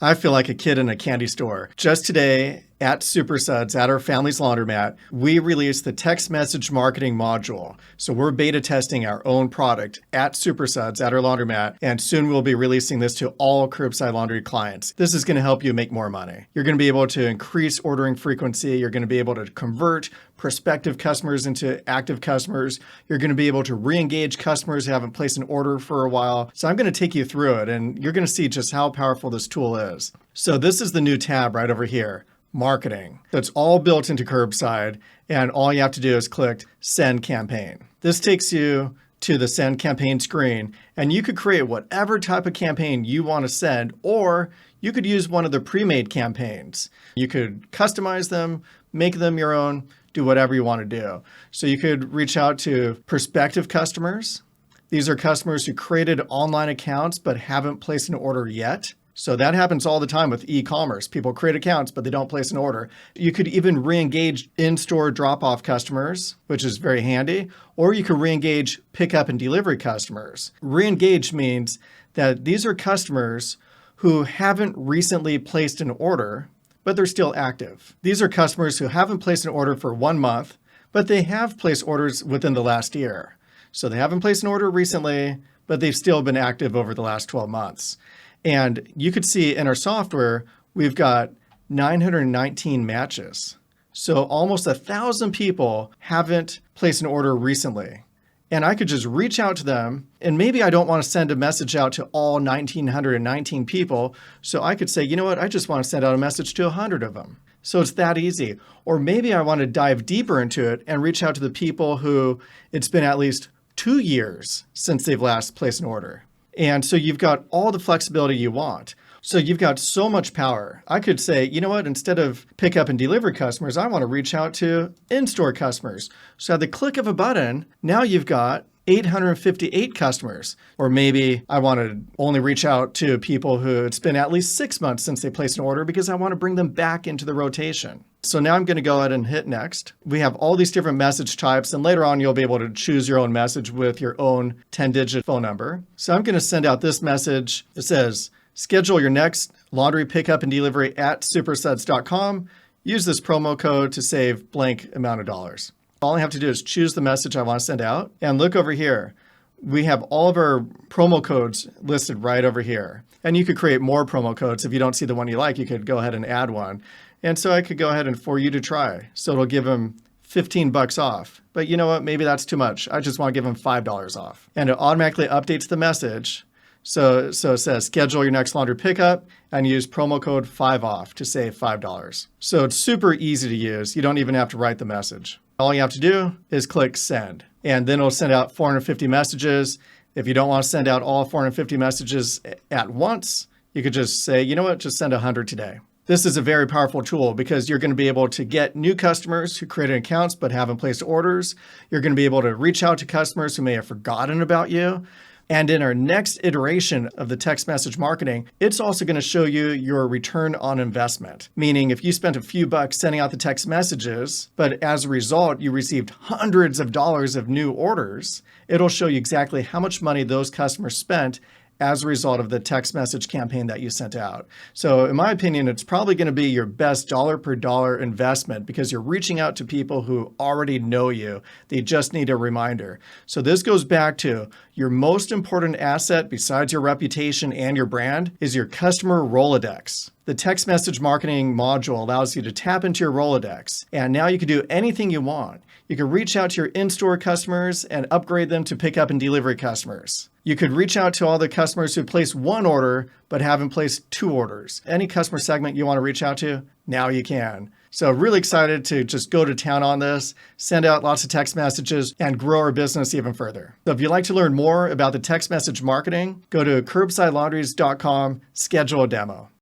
I feel like a kid in a candy store. Just today at Supersuds, at our family's laundromat, we released the text message marketing module. So we're beta testing our own product at Supersuds, at our laundromat, and soon we'll be releasing this to all Curbside Laundry clients. This is going to help you make more money. You're going to be able to increase ordering frequency. You're going to be able to convert prospective customers into active customers. You're going to be able to re-engage customers who haven't placed an order for a while. So I'm going to take you through it, and you're going to see just how powerful this tool is. So this is the new tab right over here. Marketing. That's all built into Curbside, and all you have to do is click Send Campaign. This takes you to the Send Campaign screen, and you could create whatever type of campaign you want to send, or you could use one of the pre-made campaigns. You could customize them, make them your own, do whatever you want to do. So you could reach out to prospective customers. These are customers who created online accounts but haven't placed an order yet. So that happens all the time with e-commerce. People create accounts, but they don't place an order. You could even re-engage in-store drop-off customers, which is very handy, or you could re-engage pickup and delivery customers. Re-engage means that these are customers who haven't recently placed an order, but they're still active. These are customers who haven't placed an order for 1 month, but they have placed orders within the last year. So they haven't placed an order recently, but they've still been active over the last 12 months. And you could see in our software, we've got 919 matches. So almost 1,000 people haven't placed an order recently. And I could just reach out to them, and maybe I don't want to send a message out to all 1,919 people. So I could say, you know what, I just want to send out a message to 100 of them. So it's that easy. Or maybe I want to dive deeper into it and reach out to the people who it's been at least 2 years since they've last placed an order. And so you've got all the flexibility you want. So you've got so much power. I could say, you know what, instead of pickup and delivery customers, I want to reach out to in-store customers. So at the click of a button, now you've got 858 customers. Or maybe I want to only reach out to people who it's been at least 6 months since they placed an order because I want to bring them back into the rotation. So now I'm going to go ahead and hit next. We have all these different message types, and later on you'll be able to choose your own message with your own 10-digit phone number. So I'm going to send out this message. It says, schedule your next laundry pickup and delivery at supersuds.com. Use this promo code to save blank amount of dollars. All I have to do is choose the message I want to send out. And look over here. We have all of our promo codes listed right over here. And you could create more promo codes. If you don't see the one you like, you could go ahead and add one. And so I could go ahead and for you to try. So it'll give them $15 off. But you know what? Maybe that's too much. I just want to give them $5 off. And it automatically updates the message. So it says, schedule your next laundry pickup and use promo code 5OFF to save $5. So it's super easy to use. You don't even have to write the message. All you have to do is click send. And then it'll send out 450 messages. If you don't want to send out all 450 messages at once, you could just say, you know what, just send 100 today. This is a very powerful tool because you're going to be able to get new customers who created accounts but haven't placed orders. You're going to be able to reach out to customers who may have forgotten about you. And in our next iteration of the text message marketing, it's also going to show you your return on investment. Meaning if you spent a few bucks sending out the text messages, but as a result, you received hundreds of dollars of new orders, it'll show you exactly how much money those customers spent as a result of the text message campaign that you sent out. So in my opinion, it's probably going to be your best dollar per dollar investment because you're reaching out to people who already know you. They just need a reminder. So this goes back to your most important asset besides your reputation and your brand is your customer rolodex. The text message marketing module allows you to tap into your rolodex. And now you can do anything you want. You can reach out to your in-store customers and upgrade them to pickup and delivery customers. You could reach out to all the customers who placed 1 order but haven't placed 2 orders. Any customer segment you want to reach out to, now you can. So really excited to just go to town on this, send out lots of text messages, and grow our business even further. So if you'd like to learn more about the text message marketing, go to curbsidelaundries.com, schedule a demo.